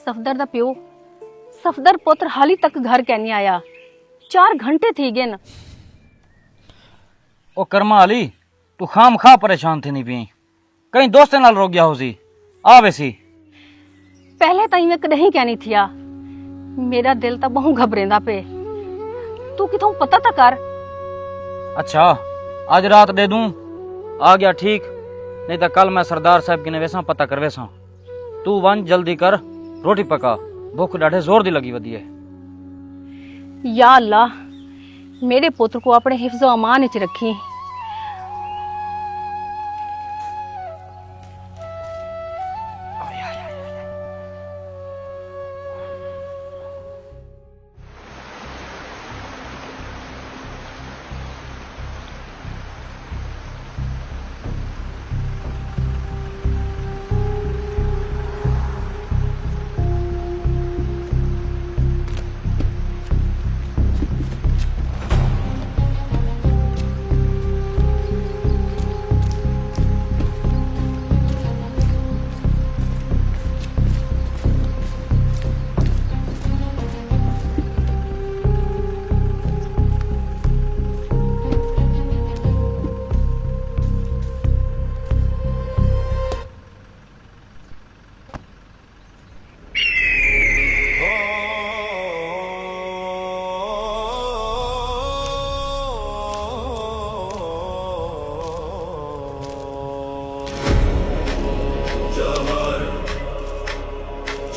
सफदर दा प्यो सफदर पुत्र हाली तक घर कै नहीं आया। 4 घंटे थी गए न। ओ कर्मा अली तू खाम खा परेशान थी नहीं पी कहीं दोस्ते नाल रोक गया हो सी आवे सी। पहले तो मैं कदहीं कहनी थिया मेरा दिल तो बहु घबरेंदा पे। तू किथों पता तो कर। अच्छा आज रात दे दूं आ गया ठीक नहीं तो कल मैं सरदार साहब की वेसा पता कर वेसा। तू वन जल्दी कर रोटी पका भूख डाढ़े जोर दी लगी वधी है। या अल्लाह मेरे पुत्र को अपने हिफ्ज़ो अमान च रखी।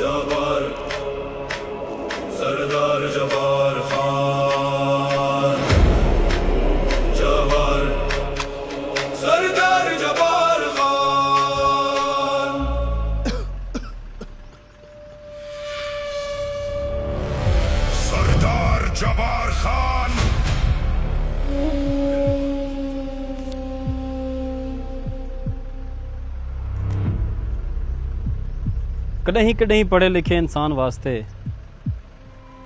जबर सरदार जबार खान जबर सरदार जबार खान। सरदार जबार खान कॾहिं कॾहिं पढ़े लिखे इंसान वास्ते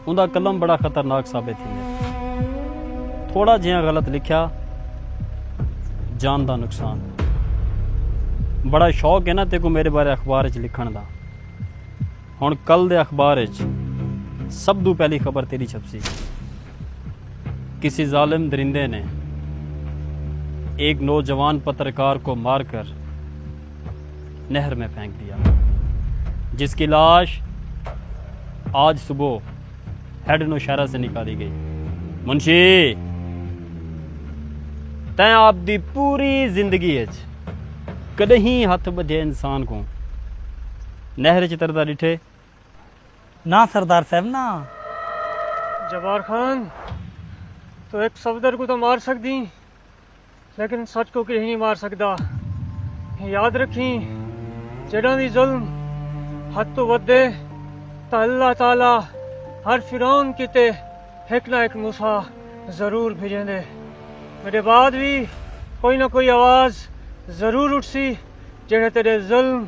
उनका कलम बड़ा खतरनाक साबित थींदे। थोड़ा जिहा गलत लिखा जान का नुकसान। बड़ा शौक है ना तेको मेरे बारे अखबार च लिखण दा। हुण कल दे अखबार च सब तो पहली खबर तेरी छपसी। किसी जालिम दरिंदे ने एक नौजवान पत्रकार को मारकर नहर में फेंक दिया, जिसकी लाश आज सुबह हेड नौशहरा से निकाली गई। मुंशी तैं आपदी पूरी जिंदगी कदहीं हथ बधे इंसान को नहर च तरदा डिठे? ना सरदार साहब ना। जबार खान तो एक सफदर को तो मार सकदी लेकिन सच को कहीं नहीं मार सकता। याद रखी जड़ा भी जुल्म हद तो वधे तो अल्लाह ताला हर फिरौन किते एक ना एक मूसा जरूर भेजेंदे। मेरे बाद भी कोई ना कोई आवाज जरूर उठसी जेड़े तेरे जुल्म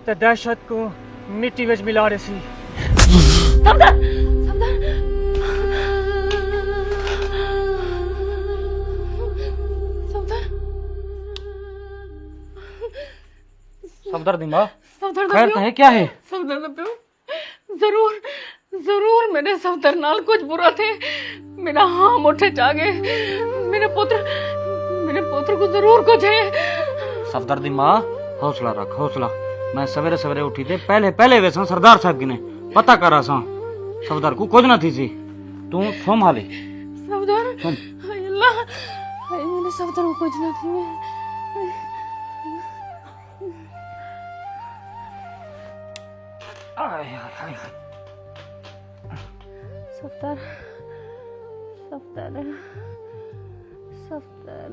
ते दहशत को मिट्टी विच मिला रही सी। सफदर सफदर सफदर दी माँ सफदर खैर तो है क्या है? सफदर दा प्यो जरूर जरूर मेरे सफदर नाल कुछ बुरा थे। मेरा हाँ मुठे जागे मेरे पुत्र को जरूर कुछ है। सफदर दी माँ हौसला रख हौसला। मैं सवेरे सवेरे उठी थे पहले वैसा सरदार साहब की ने पता करा सा सफदर को कुछ ना थी सी। तू सोम हाले सफदर हाय अल्लाह हाय मेरे सफदर को कुछ ना थी। सफदर सफदर सफदर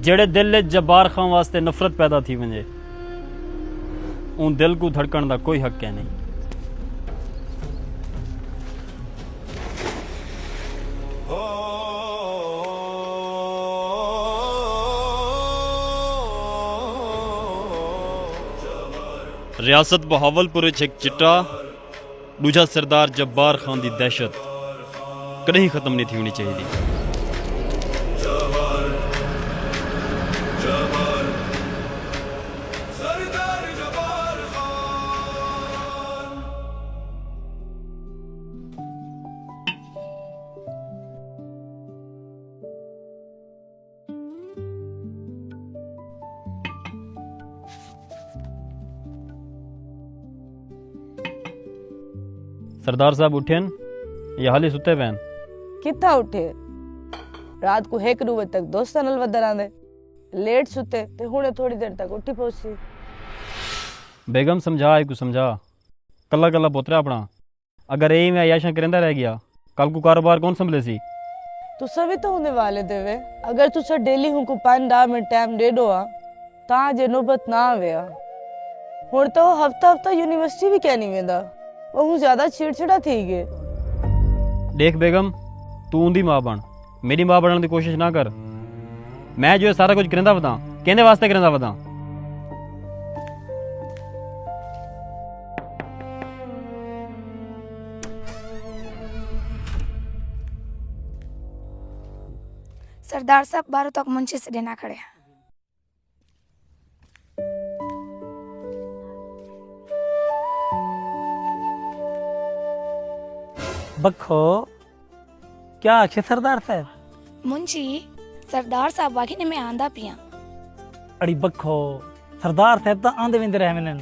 जेड़े दिल जब्बार खान वास्ते नफरत पैदा थी वञे उन दिल को धड़कण का कोई हक है नहीं। रियासत बहावलपुर एक चिट्टा दूजा सरदार जब्बार खान की दहशत कहीं खत्म नहीं थी होनी चाहिए। जबर जबर सरदार जबार खान। सरदार साहब उठेन या हाली सुते पैन? कितना उठे रात को 1 बजे तक दोस्तां नाल वधर आंदे लेट सुते ते हुणे थोड़ी देर तक उठी पहुंची। बेगम समझा को समझा, कला कला पोतरा अपना अगर यही मैं याशा करेंदा रह गया कल को कारोबार कौन संभले सी? तुसा भी तो होने वाले देवे अगर तुसा डेली हूं को 5-10 मिनट टाइम दे दो ता जे नौबत ना आवे हुण तो हफ्ता हफ्ता यूनिवर्सिटी भी क्या नहीं वेंदा वो ज्यादा चिड़चिड़ा थी गए। देख बेगम तू उंदी मां बन, मेरी मां बनने की कोशिश ना कर। मैं जो है सारा कुछ करेंदा बता कहने वास्ते करेंदा बता। सरदार साहब 12 तक मुंशी से देना खड़े। बखो क्या आखे सरदार साहब? मुंशी सरदार साहब बाकी ने मैं आंदा पिया। अड़ी बखो सरदार साहब तो आंदे विंदे रह मैंने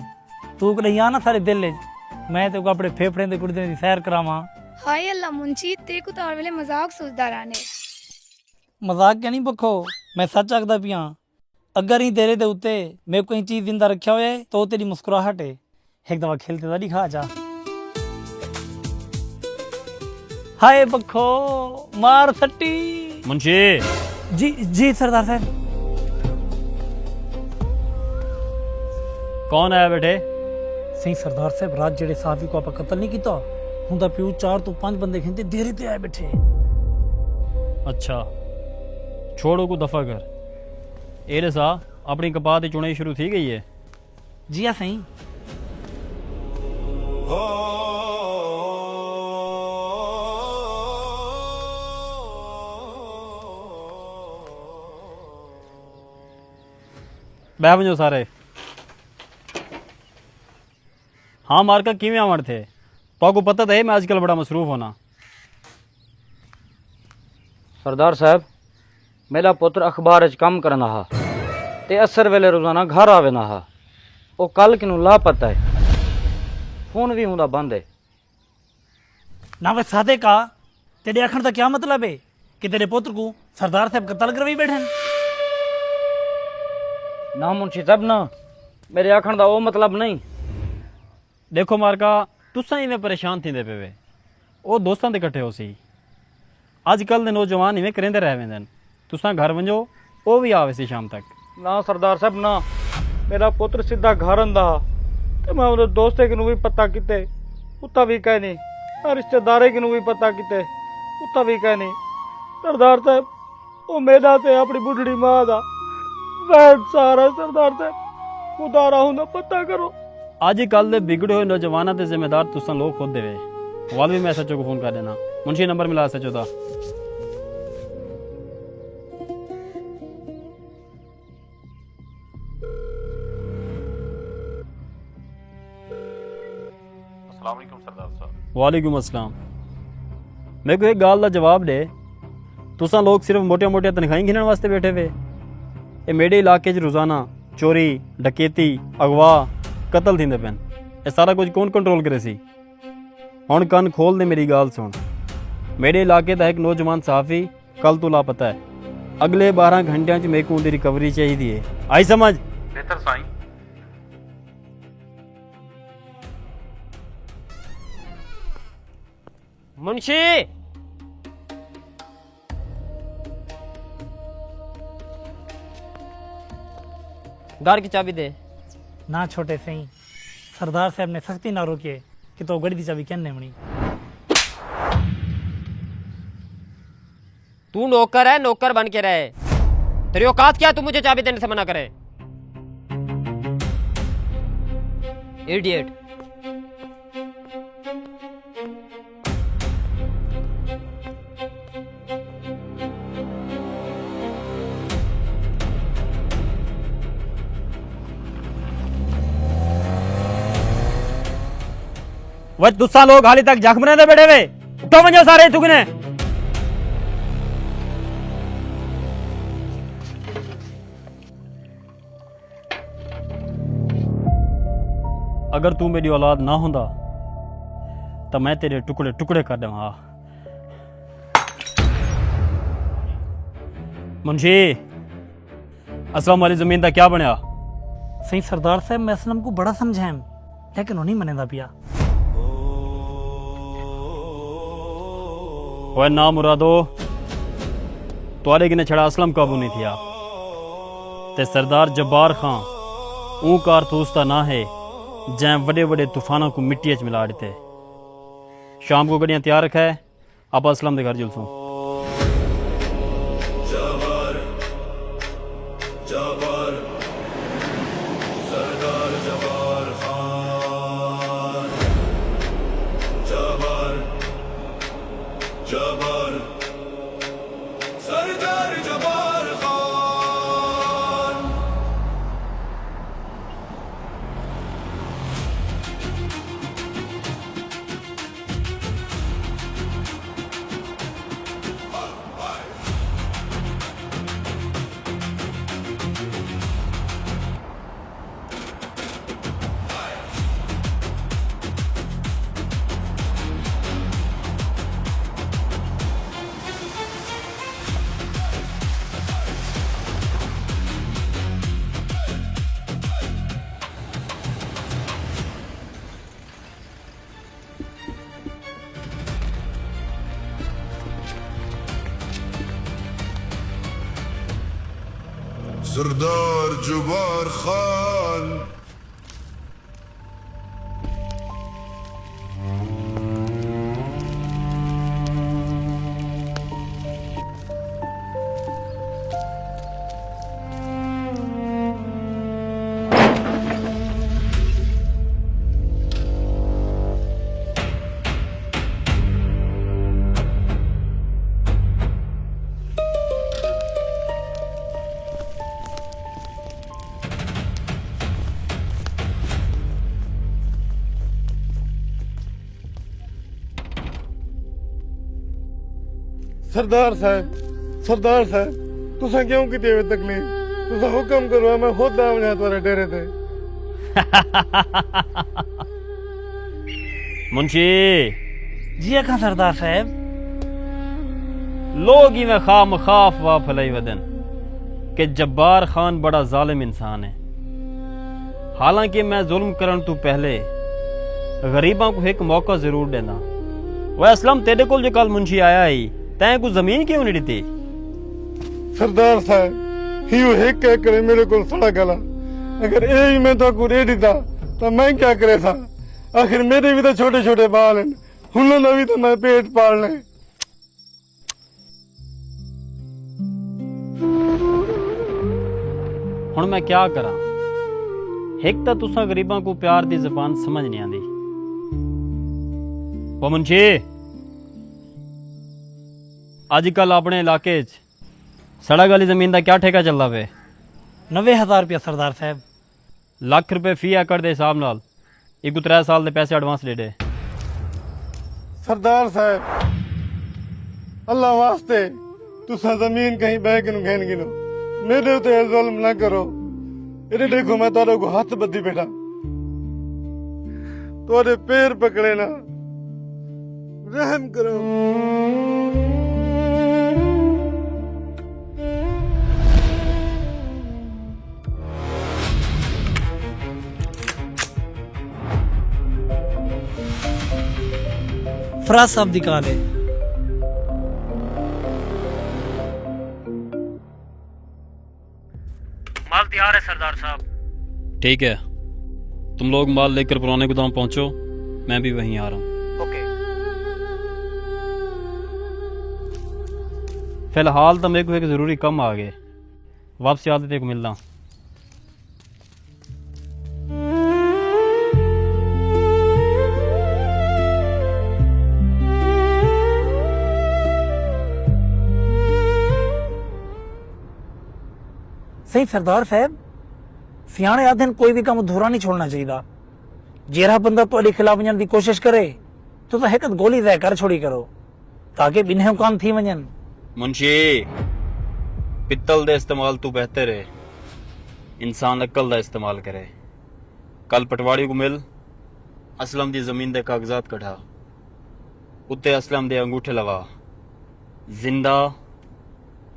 तू कहीं आना सारे दिल मैं तो अपने फेफड़े दे गुर्दे दी सैर करावां। हाय अल्लाह मुंशी ते को तो वेले मजाक सोचदा रहने। मजाक क्या नहीं बखो मैं सच आखदा पिया अगर ही तेरे दे उत्ते मैं कोई चीज जिंदा रखा होए तो तेरी मुस्कुराहट है एक दफा खेलते तो दिखा जा। हाय बखो मार सट्टी। मुंशी जी सरदार साहब। कौन आया बेटे? सही सरदार साहब रात जेड़े साफी को आप कत्ल नहीं किया हुंदा पियो 4 तो 5 बंदे खेंदे देरे ते आए बैठे। अच्छा छोड़ो को दफा कर। एरे सा अपनी कपाह की चुनाई शुरू थी गई है? जी हाँ सही। बह वजो सारे। हाँ मार्का किवें आवण थे तो पता तो है मैं आजकल बड़ा मसरूफ होना। सरदार साहब मेरा पुत्र अखबार च काम करना हा ते असर वेले रोजाना घर आवे ना हा वो कल किनू लापता है फोन भी हुंदा बंद है। ना वे सादे का तेरे आखण का क्या मतलब है कि तेरे पुत्र को सरदार साहब कत्ल करवाई बैठे? ना मुंशी साहब ना मेरे आखण का वो मतलब नहीं। देखो मार्का तुसा इवें परेशान थींदे पे वे वो दोस्तां दे इकट्ठे हो सी। अजकल दे नौजवान इवें करेंदे रह वेंदे न। तुसा घर वंजो वो भी आवे सी शाम तक। ना सरदार साहब ना मेरा पुत्र सीधा घर आंदा ते मैं उहदे दोस्ते किनू भी पता किते उत्ता भी कह नहीं रिश्तेदारे किनू भी पता किते उत्ता भी कह नहीं। सरदार साहब वो मेरा ते अपनी बुढ़ड़ी मां दा वैन सारा सरदार साहब खुदारा हुंदा पता करो। अजकल दे बिगड़े हुए नौजवानों के जिम्मेदार तुसा लोग खुद देवे। वाल भी मैं एसएचओ को फोन कर देना। मुंशी नंबर मिला एसएचओ दा। वालेकुम अस्सलाम। मेरे को एक गाल का जवाब दे तुसा लोग सिर्फ मोटिया मोटिया तनखाही गिनने वास्ते बैठे हुए? ये मेरे इलाके च रोजाना चोरी डकैती अगवा कतल थींदे पैन ये सारा कुछ कौन कंट्रोल करे सी? हुण कन खोल दे मेरी गाल सुन। मेरे इलाके का एक नौजवान सहाफ़ी कल तो लापता है। अगले 12 घंटिया च मेरे को उनकी रिकवरी चाहिए है। आई समझ? बेहतर साईं। मुंशी घर की चाबी दे। ना छोटे सही सरदार साहब ने सख्ती ना रोके कि तो गड़ी दी चाबी कहने मणी। तू नौकर है, नौकर बन के रहे। तेरी औकात क्या, तू मुझे चाबी देने से मना करे? इडियट। वह तुसा लोग हाली तक जख्मने दे बैठे वे उठो वंजो सारे तुगने अगर तू मेरी औलाद ना होंदा तो मैं तेरे टुकड़े टुकड़े कर देवा मुंशी असलम वाली जमीन का क्या बनया सही सरदार साहब मैं असलम को बड़ा समझाएं लेकिन उन्हीं मनेदा पिया वह ना मुरादो तुआरे किने छड़ा असलम काबू नहीं थिया ते सरदार जब्बार खां ऊ कारतूस दा ना है जै बड़े बड़े तूफानों को मिट्टी च मिला देते शाम को गड्डियां तैयार रखा है आप असलम के घर जुलसूं जबर जबर सरदार जबार खान जबर जबर सरदार जबार खान सरदार जबार खान सरदार साहब तुसा क्यों की देवे तकलीफ तुसा हुक्म करो मैं खुद आम जा तुम्हारे डेरे ते मुंशी जी अखा सरदार साहब लोग ही में खा मखाफ वा फलाई वदन कि जब्बार खान बड़ा जालिम इंसान है हालांकि मैं जुल्म करन तू पहले गरीबों को एक मौका जरूर देना वह असलम तेरे को जो कल मुंशी आया ही तैं को जमीन क्यों नहीं दी सरदार साहब हियो एक करे मेरे को सड़ा गला अगर ए मैं तो को दे दीता तो मैं क्या करे था आखिर मेरे भी तो छोटे छोटे बाल हैं हुनों भी तो मैं पेट पालने हुण मैं क्या करा एक तो तुसा गरीबों को प्यार दी जबान समझ नहीं आती वो मुंशी अजकल अपने इलाके सड़क वाली जमीन का क्या ठेका चलता पे 90,000 रुपया सरदार साहब लाख रुपए फी एकड़ के हिसाब नाल एक 3 साल के पैसे एडवांस ले दे सरदार साहब अल्लाह वास्ते तुसा जमीन कहीं बह के घेन गिनो मेरे तो जुल्म ना करो इधर देखो मैं तारों को हाथ बद्दी बैठा तोरे पैर पकड़े ना रहम करो फराज साहब दी कॉल है माल तैयार है सरदार साहब ठीक है तुम लोग माल लेकर पुराने गोदाम पहुंचो मैं भी वहीं आ रहा हूँ ओके फिलहाल तो मेरे को एक जरूरी काम आ गए वापसी आते तेरे को मिलना सही सरदार साहब सियाने आदन कोई भी काम अधूरा नहीं छोड़ना चाहिए जेरा बंदा ਤੁਹਾਡੇ खिलाफ वञण ਦੀ कोशिश करे तो हिक गोली तय कर छोड़ी करो ताकि बिन्हे कान थी वञनि। मुंशी पित्तल दे इस्तेमाल तू बेहतर है, इंसान अक्ल दा इस्तेमाल करे। कल पटवारी को मिल, असलम दी जमीन दे कागजात कढ़ा, उत्ते असलम दे अंगूठे लगा, जिंदा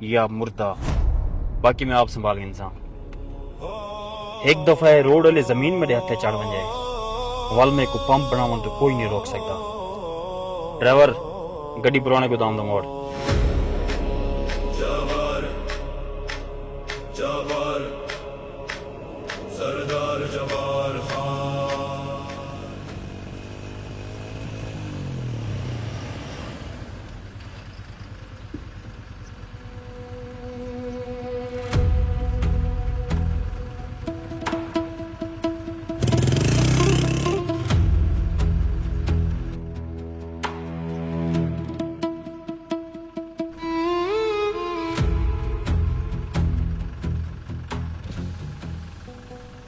या मुर्दा, बाकी मैं आप संभाल इंसान। एक दफा ये रोड वाले जमीन में हथे चढ़ बन जाए वाल में को पंप बनावन तो कोई नहीं रोक सकता। ड्राइवर गड्डी पुराने गोदाम दा मोड़। जबर जबर सरदार जबार खान।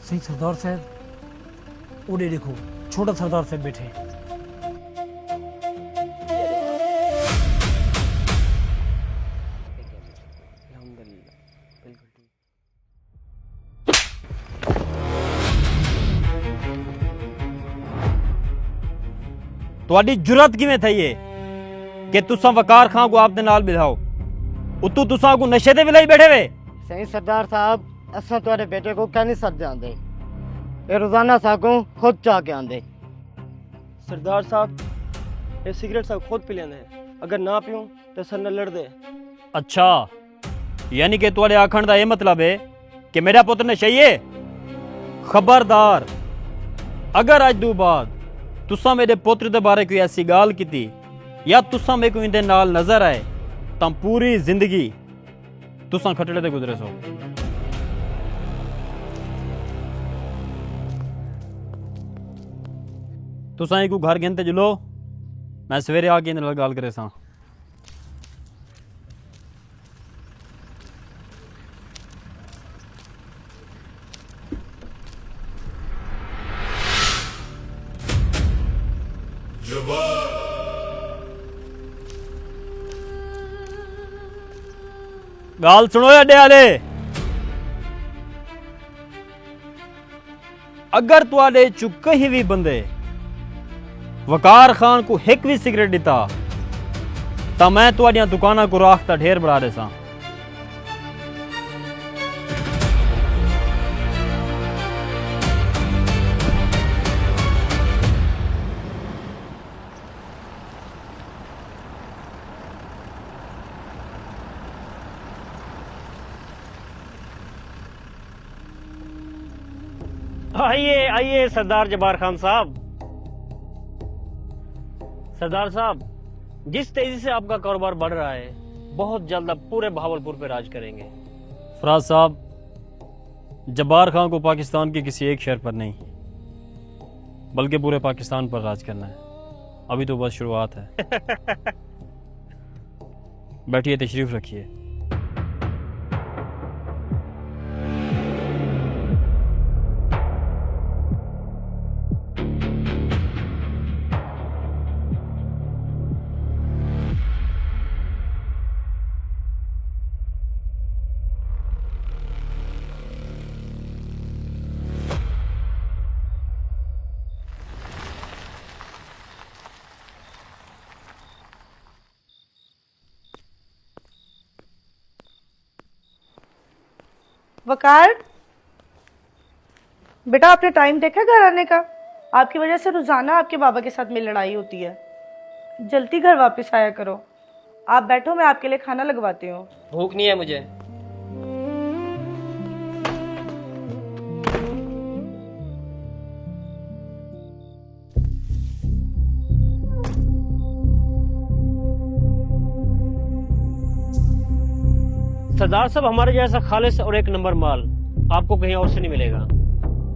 सही सरदार साहब, उड़े देखो छोटा सरदार साहब बैठे हैं। ਤੁਹਾਡੀ ਜੁਰਤ ਕਿਵੇਂ ਥਈ ਏ ਕਿ ਤੁਸੀਂ ਵਕਾਰ ਖਾਂ ਕੋ ਆਪ ਦੇ ਨਾਲ ਬਿਠਾਓ, ਉਤੋਂ ਤੁਸੀਂ ਕੋ ਨਸ਼ੇ ਤੇ ਵਿਲਾਈ ਬੈਠੇ ਵੇ। सही सरदार साहब, असा तुम्हारे बेटे को कह नहीं सकते आंदे, ये रोजाना सागों खुद चाह के आंदे। सरदार साहब, ये सिगरेट सब खुद पी लेंदे, अगर ना पीऊं तो सर न लड़ दे। अच्छा, यानी कि तुम्हारे आखण का यह मतलब है कि मेरा पुत्र नशई है। खबरदार, अगर अज दो बाद तुसा मेरे पुत्र दे बारे कोई ऐसी गाल की या तुसा मेरे को इनदे नाल नजर आए तो पूरी जिंदगी तुसा खटड़े ते गुजरे सो। तुसा एक घर गिनते जुलो, मैं सवेरे आके इन्हां नाल गल करे सा। गाल सुनो अड्डे आले, अगर तुआडे चु कहीं भी बंदे वकार खान को एक भी सिगरेट दिता तो मैं तुआडियां दुकाना को राख दा ढेर बढ़ा दे सा। आइए आइए सरदार जबार खान साहब। सरदार साहब, जिस तेजी से आपका कारोबार बढ़ रहा है, बहुत जल्द आप पूरे भावलपुर पे राज करेंगे। फराज साहब, जब्बार खान को पाकिस्तान के किसी एक शहर पर नहीं बल्कि पूरे पाकिस्तान पर राज करना है। अभी तो बस शुरुआत है। बैठिए, तशरीफ रखिए। वकार, बेटा आपने टाइम देखा घर आने का? आपकी वजह से रोजाना आपके बाबा के साथ मेरी लड़ाई होती है। जल्दी घर वापस आया करो। आप बैठो, मैं आपके लिए खाना लगवाती हूँ। भूख नहीं है मुझे। सरदार साहब, हमारे जैसा खालिस और एक नंबर माल आपको कहीं और से नहीं मिलेगा।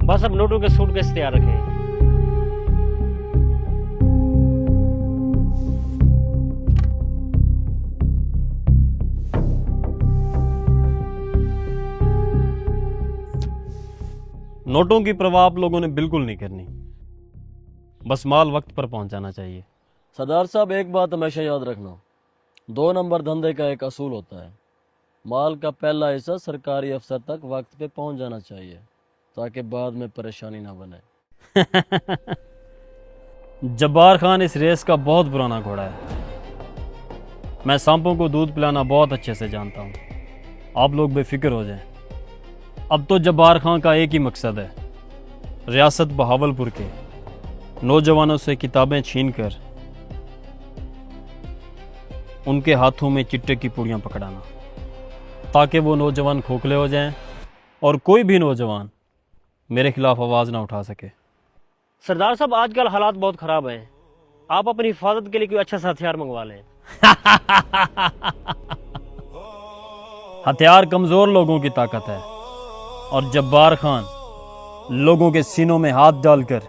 बस अब नोटों के सूटकेस तैयार रखें। नोटों की परवाह आप लोगों ने बिल्कुल नहीं करनी। बस माल वक्त पर पहुंच जाना चाहिए। सरदार साहब, एक बात हमेशा याद रखना, 2 नंबर धंधे का एक असूल होता है, माल का पहला हिस्सा सरकारी अफसर तक वक्त पे पहुंच जाना चाहिए ताकि बाद में परेशानी ना बने। जब्बार खान इस रेस का बहुत पुराना घोड़ा है। मैं सांपों को दूध पिलाना बहुत अच्छे से जानता हूँ। आप लोग बेफिक्र हो जाएं। अब तो जब्बार खान का एक ही मकसद है, रियासत बहावलपुर के नौजवानों से किताबें छीनकर उनके हाथों में चिट्टे की पुड़ियाँ पकड़ाना, ताकि वो नौजवान खोखले हो जाएं और कोई भी नौजवान मेरे खिलाफ आवाज़ ना उठा सके। सरदार साहब, आजकल हालात बहुत ख़राब हैं, आप अपनी हिफाजत के लिए कोई अच्छा सा हथियार मंगवा लें। हथियार कमज़ोर लोगों की ताकत है और जब्बार खान लोगों के सीनों में हाथ डालकर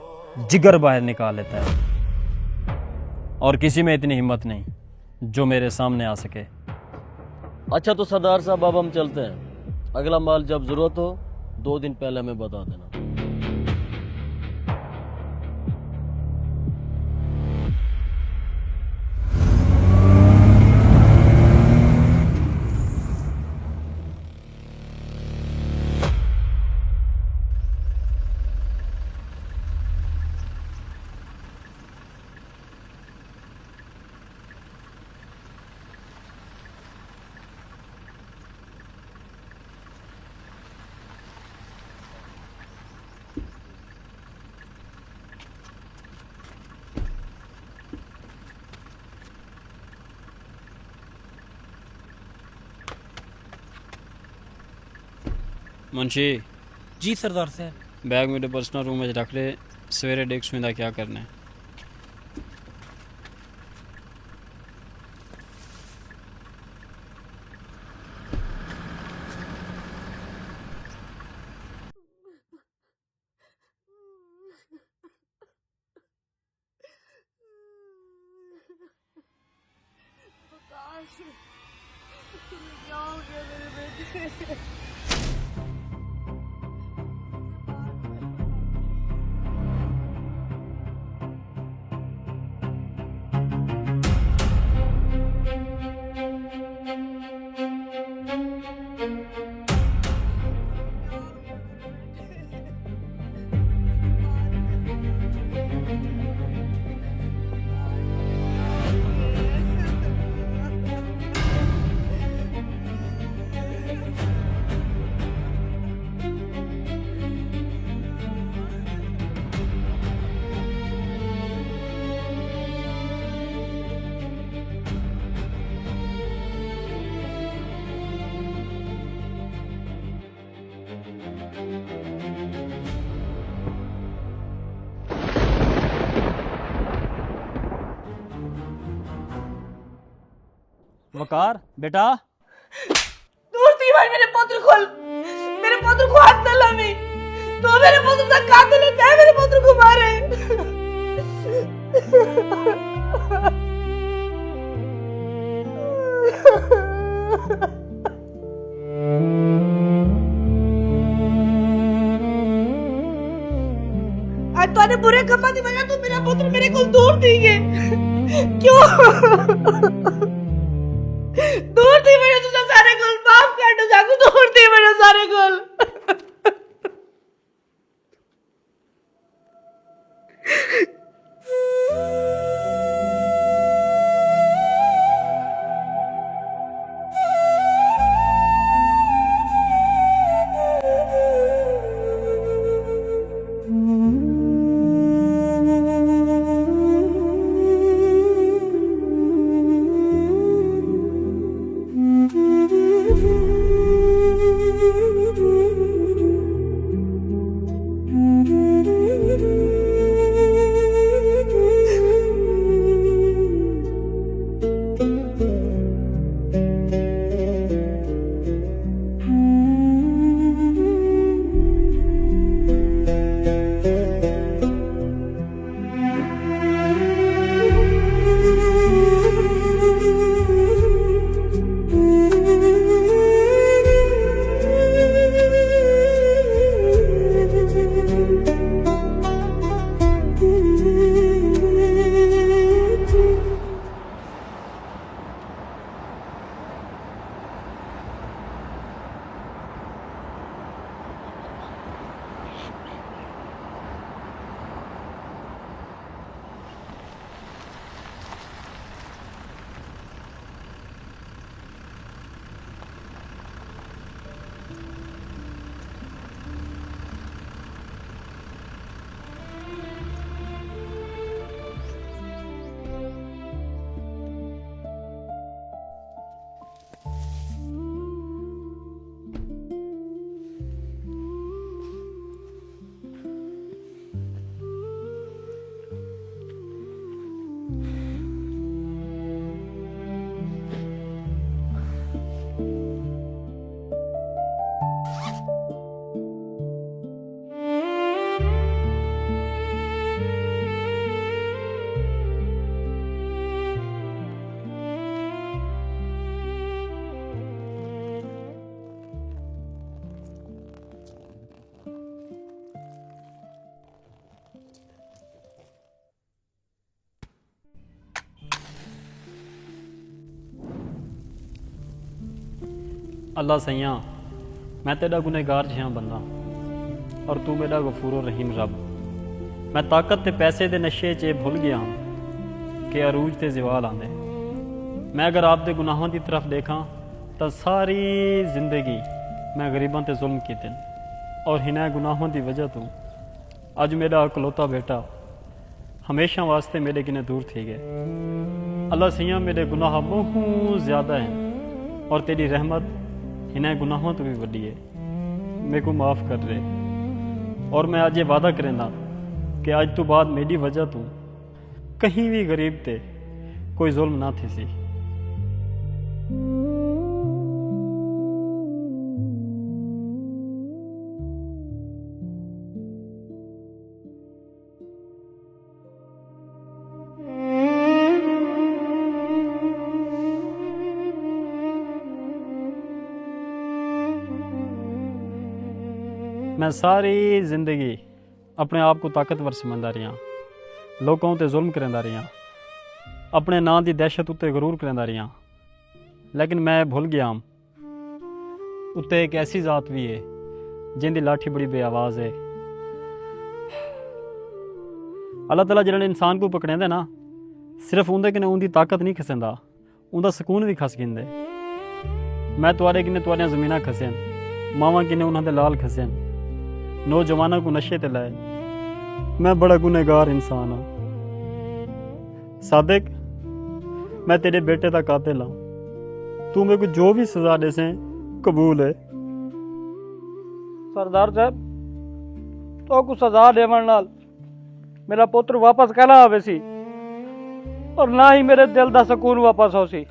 जिगर बाहर निकाल लेता है, और किसी में इतनी हिम्मत नहीं जो मेरे सामने आ सके। अच्छा तो सरदार साहब, अब हम चलते हैं। अगला माल जब जरूरत हो 2 दिन पहले हमें बता देना। मुंशी, जी सरदार साहब। बैग मेरे पर्सनल रूम में रख ले, सवेरे देख सुविधा क्या करना है। वकार बेटा, दूर थी भाई, मेरे पुत्र को हाथ न लावी। तो मेरे पुत्र का कातिल है, क्या मेरे पुत्र को मारे। आज तूने बुरे कमा दी वजह तू मेरा पुत्र मेरे को दूर थी गए। क्यों दूर थी मेरे तुझे सारे गोल माफ कर दो, जागू दूर थी मेरे सारे गोल। अल्लाह सैया मैं तेरा गुनहगार जिहा बंदा और तू मेरा गफूर रहीम रब। मैं ताकत ते पैसे दे नशे च भुल गया कि अरूज ते ज़वाल आंदे। मैं अगर आप दे गुनाहों की तरफ देखा तो सारी जिंदगी मैं गरीबों ते जुल्म कीते और हिना गुनाहों की वजह तो अज मेरा इकलौता बेटा हमेशा वास्ते मेरे किने दूर थी गए। अल्लाह सैया मेरे गुनाह बहुत ज़्यादा हैं और तेरी रहमत इन्हें गुनाहों तो भी वड्डी है। मेरे को माफ़ कर दे और मैं आज ये वादा करेंदा कि आज तो बाद मेरी वजह तो कहीं भी गरीब ते कोई जुल्म ना थी सी। मैं सारी जिंदगी अपने आप को ताकतवर समझदा रहा, लोगों ते जुल्म करदा रहा, अपने नां दी दहशत उत्ते गरूर करदा रहा, लेकिन मैं भुल गया उत्ते एक ऐसी जात भी है जिंदी लाठी बड़ी बेआवाज़ है। अल्लाह ताला जिन्हें इंसान को पकड़ेंदे ना सिर्फ उंदे कन्नै उंदी ताकत नहीं खसेंदा, उंदा सुकून भी खस गिंदे। मैं तुआरे किन्ने तुआरियां ज़मीनां खसेन, मावां किन्ने उन्हां दे लाल खसेन, नौजवानों को नशे ते लाए। मैं बड़ा गुनहगार इंसान हाँ सादिक, मैं तेरे बेटे का कातिल हाँ। तू मेरे को जो भी सजा दे से कबूल है। सरदार साहब तो को सजा देवन नाल मेरा पुत्र वापस कहना आवे सी और ना ही मेरे दिल दा सुकून वापस हो सी।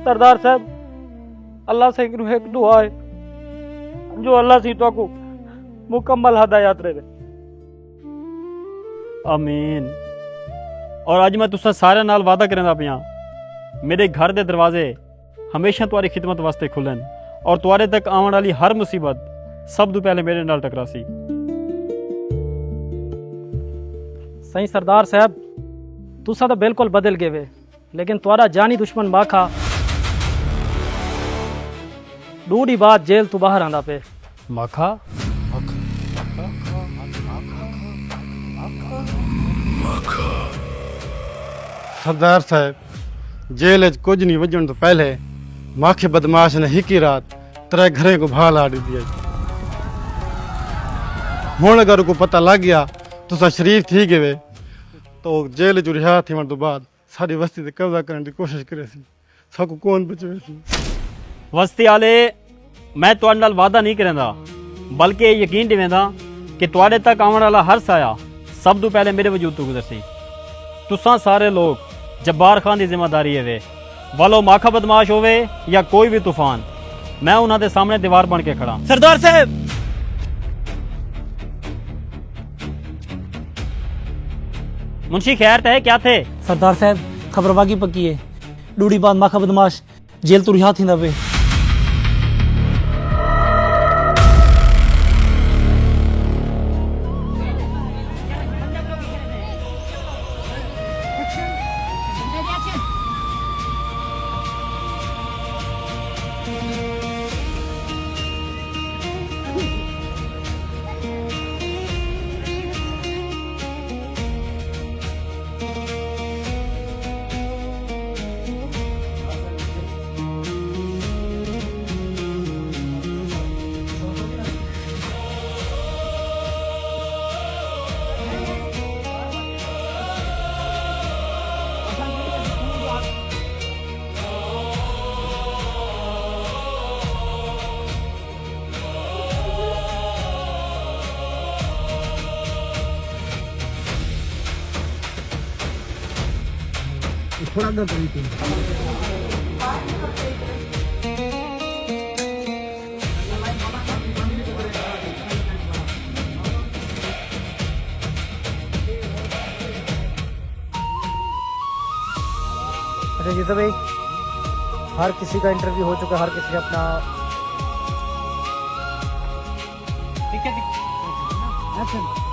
सरदार साहब अल्लाह से एक दुआ है जो अल्लाह सी तो को मुकम्मल हदायत रहे। आमीन। और अज मैं तुसा सारे नाल वादा करदा पिया मेरे घर दे दरवाजे हमेशा तुम्हारी खिदमत वास्ते खुलन और तुम्हारे तक आने वाली हर मुसीबत सब तो पहले मेरे नाल टकरासी। सही सरदार साहब तुसा तो बिल्कुल बदल गए वे, लेकिन तुम्हारा जानी दुश्मन माखा दूरी बात जेल तू बाहर आंदा पे। माखा सरदार साहब जेल कुछ नहीं वजन तो पहले माखे बदमाश ने ही की रात तेरे घरे को भा ला दिया। हूँ अगर को पता लग गया तो शरीफ थी गए तो जेल चो रिहा थी तो बाद सारी बस्ती से कब्जा करने की कोशिश करे सी, सबको कौन बचवे सी। वस्ती आले मैं तुहाडे नाल वादा नहीं करदा बल्कि यकीन दिवेंदा कि तुहाडे तक आने वाला हर साया सब तो पहले मेरे वजूद तो गुजरसी। तुसां सारे लोग जब्बार खान की जिम्मेदारी है वे, वालो माखा बदमाश होवे या कोई भी तूफान, मैं उन्हां दे सामने दीवार बन के खड़ा। सरदार साहब मुंशी खैर थे क्या थे? सरदार साहब खबर बाकी पक्की है, डूडी बाद माखा बदमाश जेल तू रिहा थींदा पे। थोड़ा अंदर करी थी। अच्छा जीता भाई, हर किसी का इंटरव्यू हो चुका, हर किसी ने अपना ठीक है।